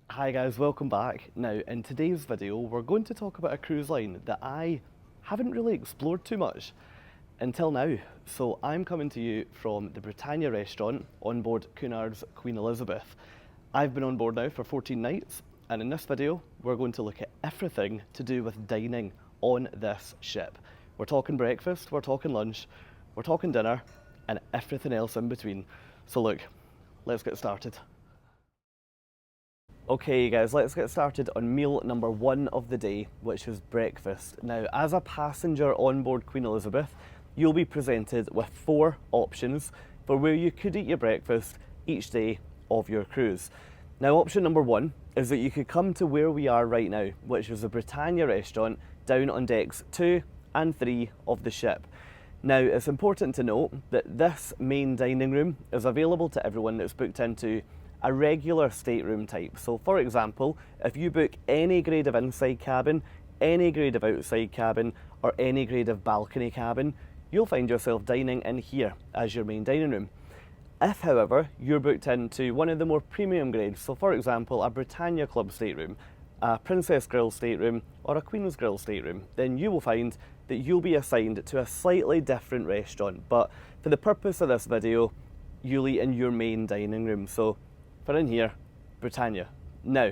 Hi guys, welcome back. Now, in today's video, we're going to talk about a cruise line that I haven't really explored too much until now. So I'm coming to you from the Britannia restaurant on board Cunard's Queen Elizabeth. I've been on board now for 14 nights, and in this video, we're going to look at everything to do with dining on this ship. We're talking breakfast, we're talking lunch, we're talking dinner, and everything else in between. So look, let's get started. Okay guys, let's get started on meal number one of the day, which is breakfast. Now, as a passenger on board Queen Elizabeth, you'll be presented with 4 options for where you could eat your breakfast each day of your cruise. Now, option number 1 is that you could come to where we are right now, which is the Britannia restaurant down on decks 2 and 3 of the ship. Now, it's important to note that this main dining room is available to everyone that's booked into a regular stateroom type. So for example, if you book any grade of inside cabin, any grade of outside cabin, or any grade of balcony cabin, you'll find yourself dining in here as your main dining room. If, however, you're booked into one of the more premium grades, so for example, a Britannia Club stateroom, a Princess Grill stateroom, or a Queen's Grill stateroom, then you will find that you'll be assigned to a slightly different restaurant. But for the purpose of this video, you'll eat in your main dining room. So for in here, Britannia. Now,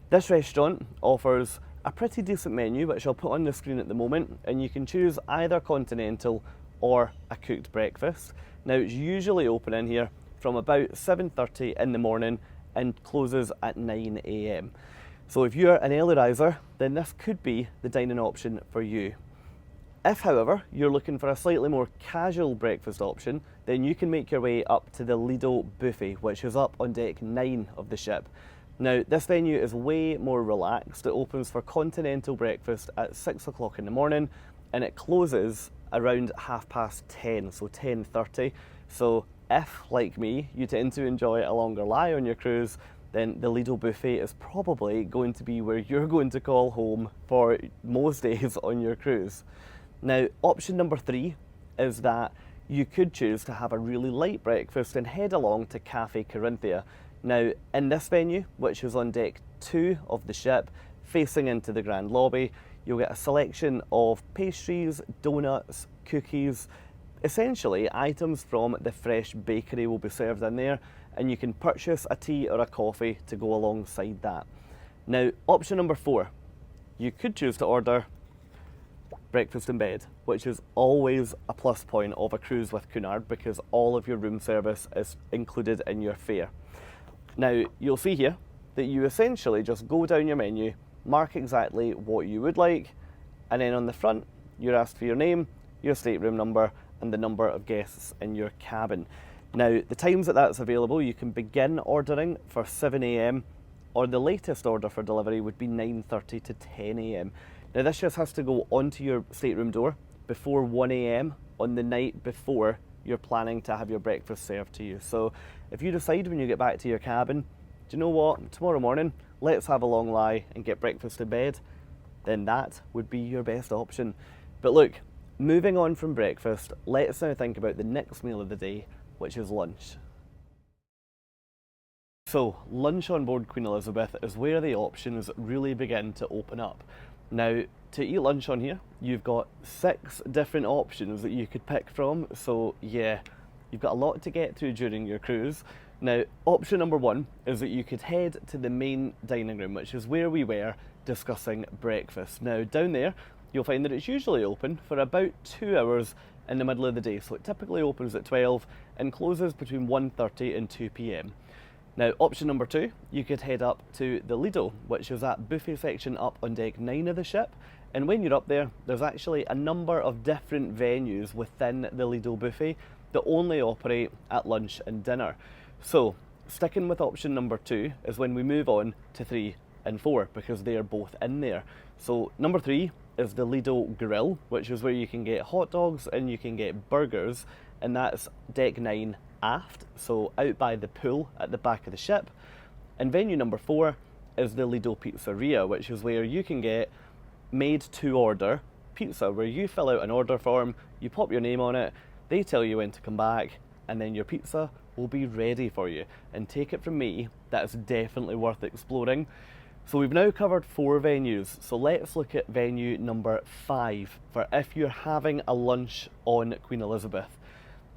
this restaurant offers a pretty decent menu, which I'll put on the screen at the moment, and you can choose either continental or a cooked breakfast. Now, it's usually open in here from about 7:30 in the morning and closes at 9 AM. So if you're an early riser, then this could be the dining option for you. If, however, you're looking for a slightly more casual breakfast option, then you can make your way up to the Lido buffet, which is up on deck 9 of the ship. Now, this venue is way more relaxed. It opens for continental breakfast at 6 o'clock in the morning, and it closes around 10:30, so 10:30. So if, like me, you tend to enjoy a longer lie on your cruise, then the Lido buffet is probably going to be where you're going to call home for most days on your cruise. Now, option number 3 is that you could choose to have a really light breakfast and head along to Cafe Corinthia. Now, in this venue, which is on deck 2 of the ship, facing into the grand lobby, you'll get a selection of pastries, donuts, cookies, essentially items from the fresh bakery will be served in there, and you can purchase a tea or a coffee to go alongside that. Now, option number 4, you could choose to order breakfast in bed, which is always a plus point of a cruise with Cunard because all of your room service is included in your fare. Now, you'll see here that you essentially just go down your menu, mark exactly what you would like, and then on the front, you're asked for your name, your stateroom number, and the number of guests in your cabin. Now, the times that that's available, you can begin ordering for 7 AM, or the latest order for delivery would be 9:30 to 10 AM. Now, this just has to go onto your stateroom door before 1 AM on the night before you're planning to have your breakfast served to you. So if you decide when you get back to your cabin, do you know what, tomorrow morning, let's have a long lie and get breakfast in bed, then that would be your best option. But look, moving on from breakfast, let's now think about the next meal of the day, which is lunch. So, lunch on board Queen Elizabeth is where the options really begin to open up. Now, to eat lunch on here, you've got 6 different options that you could pick from, so yeah, you've got a lot to get through during your cruise. Now, option number 1 is that you could head to the main dining room, which is where we were discussing breakfast. Now, down there, you'll find that it's usually open for about 2 hours in the middle of the day, so it typically opens at 12 and closes between 1:30 and 2 PM. Now, option number 2, you could head up to the Lido, which is that buffet section up on deck 9 of the ship. And when you're up there, there's actually a number of different venues within the Lido buffet that only operate at lunch and dinner. So, sticking with option number 2 is when we move on to 3 and 4, because they are both in there. So, number 3 is the Lido Grill, which is where you can get hot dogs and you can get burgers, and that's deck 9 aft, so out by the pool at the back of the ship. And venue number 4 is the Lido Pizzeria, which is where you can get made to order pizza, where you fill out an order form, you pop your name on it, they tell you when to come back, and then your pizza will be ready for you. And take it from me, that's definitely worth exploring. So we've now covered 4 venues, so let's look at venue number 5 for if you're having a lunch on Queen Elizabeth.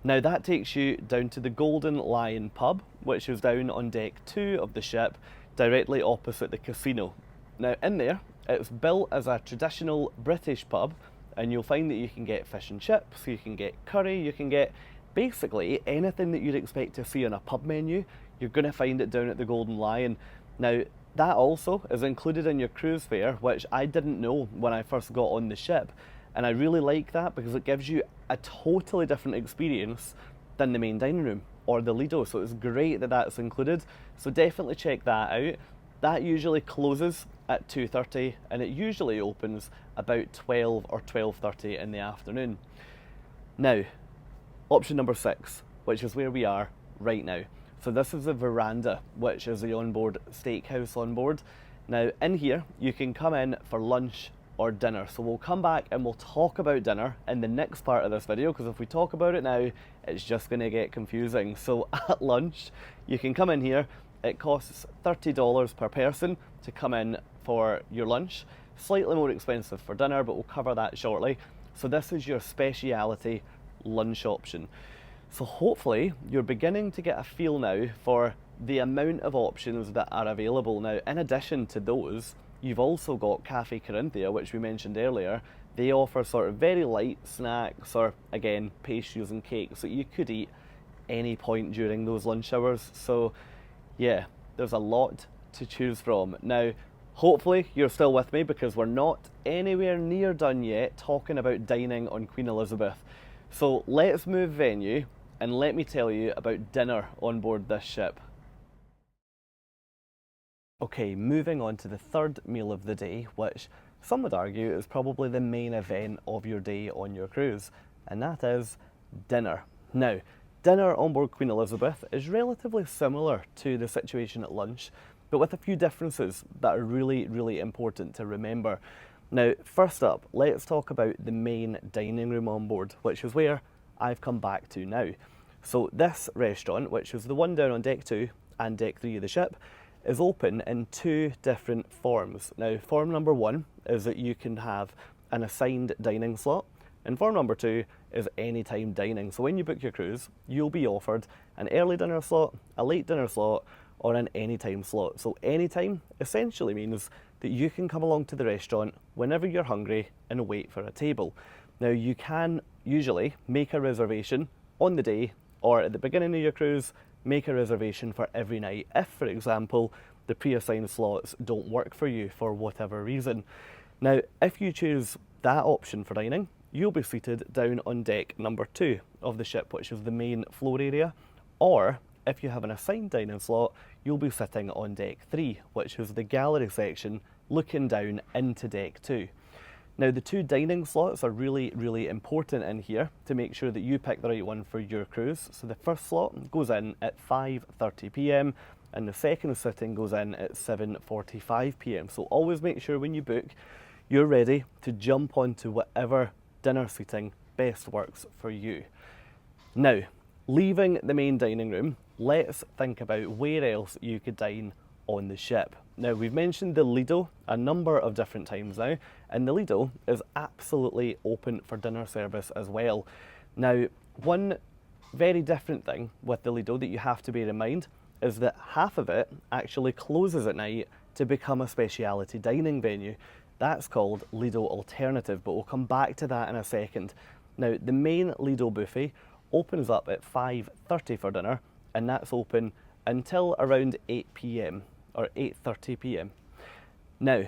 Now that takes you down to the Golden Lion pub, which is down on deck 2 of the ship, directly opposite the casino. Now in there, it's built as a traditional British pub, and you'll find that you can get fish and chips, you can get curry, you can get basically anything that you'd expect to see on a pub menu, you're going to find it down at the Golden Lion. Now that also is included in your cruise fare, which I didn't know when I first got on the ship. And I really like that because it gives you a totally different experience than the main dining room or the Lido. So it's great that that's included. So definitely check that out. That usually closes at 2:30 and it usually opens about 12 or 12:30 in the afternoon. Now, option number 6, which is where we are right now. So this is the veranda, which is the onboard steakhouse on board. Now in here, you can come in for lunch or dinner. So we'll come back and we'll talk about dinner in the next part of this video, because if we talk about it now, it's just gonna get confusing. So at lunch, you can come in here. It costs $30 per person to come in for your lunch. Slightly more expensive for dinner, but we'll cover that shortly. So this is your speciality lunch option. So hopefully you're beginning to get a feel now for the amount of options that are available. Now, in addition to those, you've also got Cafe Corinthia, which we mentioned earlier. They offer sort of very light snacks or, again, pastries and cakes that you could eat any point during those lunch hours. So yeah, there's a lot to choose from. Now, hopefully you're still with me, because we're not anywhere near done yet talking about dining on Queen Elizabeth. So let's move venue and let me tell you about dinner on board this ship. Okay, moving on to the third meal of the day, which some would argue is probably the main event of your day on your cruise, and that is dinner. Now, dinner on board Queen Elizabeth is relatively similar to the situation at lunch, but with a few differences that are really, really important to remember. Now, first up, let's talk about the main dining room on board, which is where I've come back to now. So this restaurant, which is the one down on deck 2 and deck 3 of the ship, is open in 2 different forms. Now, form number 1 is that you can have an assigned dining slot, and form number 2 is anytime dining. So when you book your cruise, you'll be offered an early dinner slot, a late dinner slot, or an anytime slot. So anytime essentially means that you can come along to the restaurant whenever you're hungry and wait for a table. Now, you can usually make a reservation on the day or at the beginning of your cruise, make a reservation for every night if, for example, the pre-assigned slots don't work for you for whatever reason. Now, if you choose that option for dining, you'll be seated down on deck number 2 of the ship, which is the main floor area, or if you have an assigned dining slot, you'll be sitting on deck 3, which is the gallery section looking down into deck 2. Now, the 2 dining slots are really, really important in here to make sure that you pick the right one for your cruise. So the first slot goes in at 5:30 p.m. and the second sitting goes in at 7:45 p.m. So always make sure when you book, you're ready to jump onto whatever dinner seating best works for you. Now, leaving the main dining room, let's think about where else you could dine on the ship. Now, we've mentioned the Lido a number of different times now, and the Lido is absolutely open for dinner service as well. Now, one very different thing with the Lido that you have to bear in mind is that half of it actually closes at night to become a speciality dining venue. That's called Lido Alternative, but we'll come back to that in a second. Now, the main Lido buffet opens up at 5:30 for dinner, and that's open until around 8 p.m. or 8:30 p.m. Now,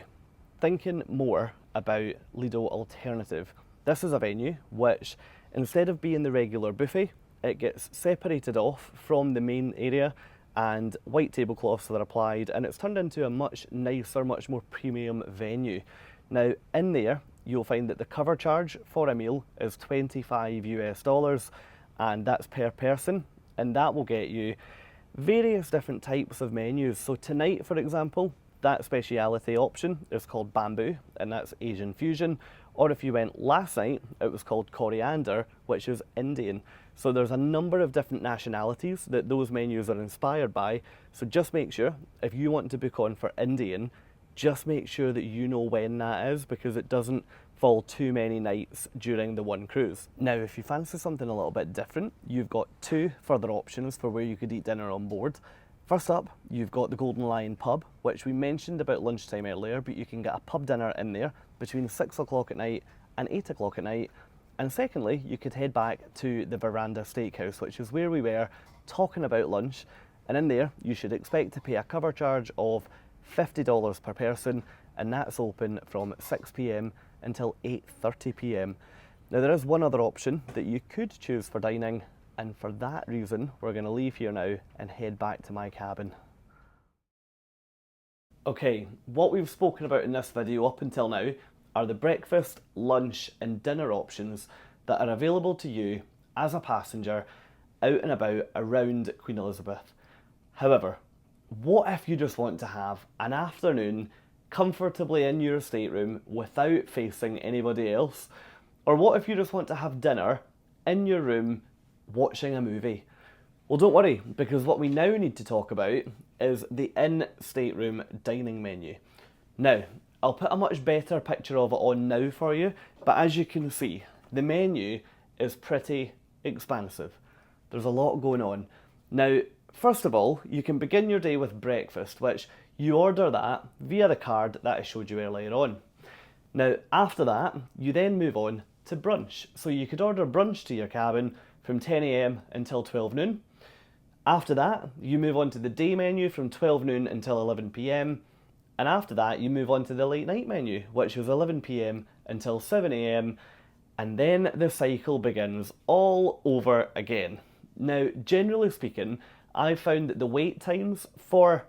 thinking more about Lido Alternative, this is a venue which, instead of being the regular buffet, it gets separated off from the main area and white tablecloths are applied, and it's turned into a much nicer, much more premium venue. Now, in there, you'll find that the cover charge for a meal is $25 US, and that's per person, and that will get you various different types of menus. So tonight, for example, that speciality option is called Bamboo, and that's Asian fusion. Or if you went last night, it was called Coriander, which is Indian. So there's a number of different nationalities that those menus are inspired by. So just make sure, if you want to book on for Indian, just make sure that you know when that is, because it doesn't fall too many nights during the one cruise. Now, if you fancy something a little bit different, you've got two further options for where you could eat dinner on board. First up, you've got the Golden Lion pub, which we mentioned about lunchtime earlier, but you can get a pub dinner in there between 6 o'clock at night and 8 o'clock at night. And secondly, you could head back to the Veranda Steakhouse, which is where we were talking about lunch. And in there, you should expect to pay a cover charge of $50 per person, and that's open from 6 p.m. until 8:30 p.m. Now, there is one other option that you could choose for dining, and for that reason, we're going to leave here now and head back to my cabin. Okay, what we've spoken about in this video up until now are the breakfast, lunch and dinner options that are available to you as a passenger out and about around Queen Elizabeth. However, what if you just want to have an afternoon comfortably in your stateroom without facing anybody else? Or what if you just want to have dinner in your room watching a movie? Well, don't worry, because what we now need to talk about is the in-stateroom dining menu. Now, I'll put a much better picture of it on now for you, but as you can see, the menu is pretty expansive. There's a lot going on. Now, first of all, you can begin your day with breakfast, which you order that via the card that I showed you earlier on. Now, after that, you then move on to brunch. So you could order brunch to your cabin from 10 a.m. until 12 noon. After that, you move on to the day menu from 12 noon until 11 p.m. And after that, you move on to the late night menu, which is 11 p.m. until 7 a.m. And then the cycle begins all over again. Now, generally speaking, I've found that the wait times for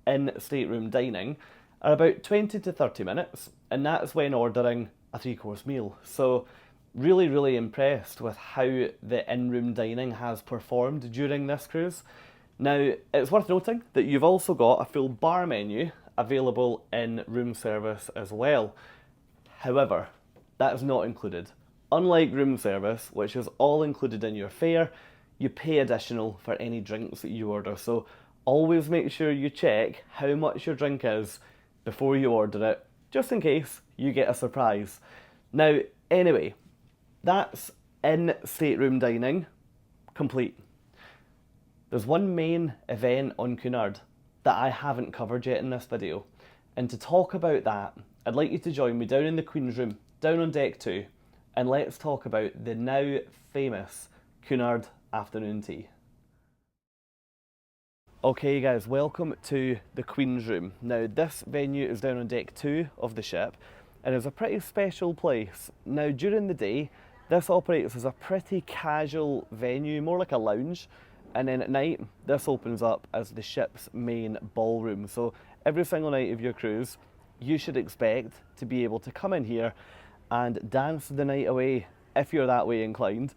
in-stateroom dining are about 20 to 30 minutes, and that's when ordering a 3-course meal. So really, really impressed with how the in-room dining has performed during this cruise. Now, it's worth noting that you've also got a full bar menu available in room service as well. However, that is not included. Unlike room service, which is all included in your fare, you pay additional for any drinks that you order. So always make sure you check how much your drink is before you order it, just in case you get a surprise. Now, anyway, that's in-stateroom dining complete. There's one main event on Cunard that I haven't covered yet in this video, and to talk about that, I'd like you to join me down in the Queen's room, down on deck 2, and let's talk about the now famous Cunard afternoon tea. Okay guys, welcome to the Queen's room. Now, this venue is down on deck 2 of the ship, and is a pretty special place. Now, during the day, this operates as a pretty casual venue, more like a lounge. And then at night, this opens up as the ship's main ballroom. So every single night of your cruise, you should expect to be able to come in here and dance the night away if you're that way inclined.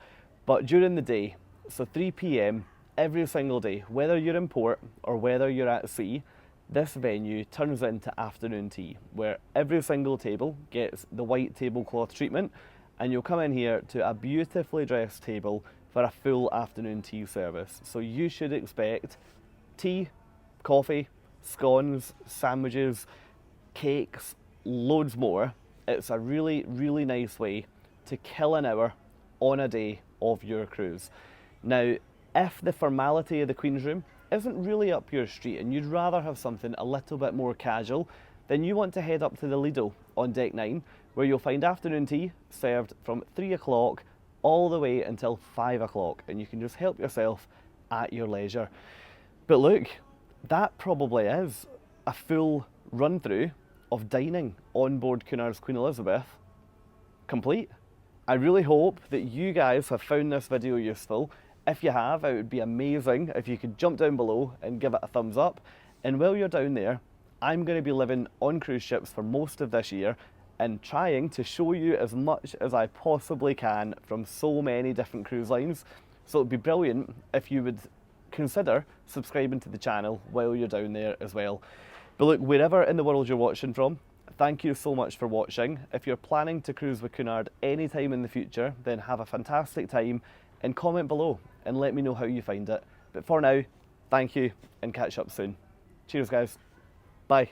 But during the day, so 3 p.m. every single day, whether you're in port or whether you're at sea, this venue turns into afternoon tea, where every single table gets the white tablecloth treatment, and you'll come in here to a beautifully dressed table for a full afternoon tea service. So you should expect tea, coffee, scones, sandwiches, cakes, loads more. It's a really, really nice way to kill an hour on a day of your cruise. Now, if the formality of the Queen's room isn't really up your street and you'd rather have something a little bit more casual, then you want to head up to the Lido on deck 9, where you'll find afternoon tea served from 3 o'clock all the way until 5 o'clock, and you can just help yourself at your leisure. But look, that probably is a full run through of dining on board Cunard's Queen Elizabeth complete. I really hope that you guys have found this video useful. If you have, it would be amazing if you could jump down below and give it a thumbs up. And while you're down there, I'm going to be living on cruise ships for most of this year and trying to show you as much as I possibly can from so many different cruise lines. So it'd be brilliant if you would consider subscribing to the channel while you're down there as well. But look, wherever in the world you're watching from, thank you so much for watching. If you're planning to cruise with Cunard anytime in the future, then have a fantastic time. and comment below and let me know how you find it. But for now, thank you and catch up soon. Cheers guys. Bye.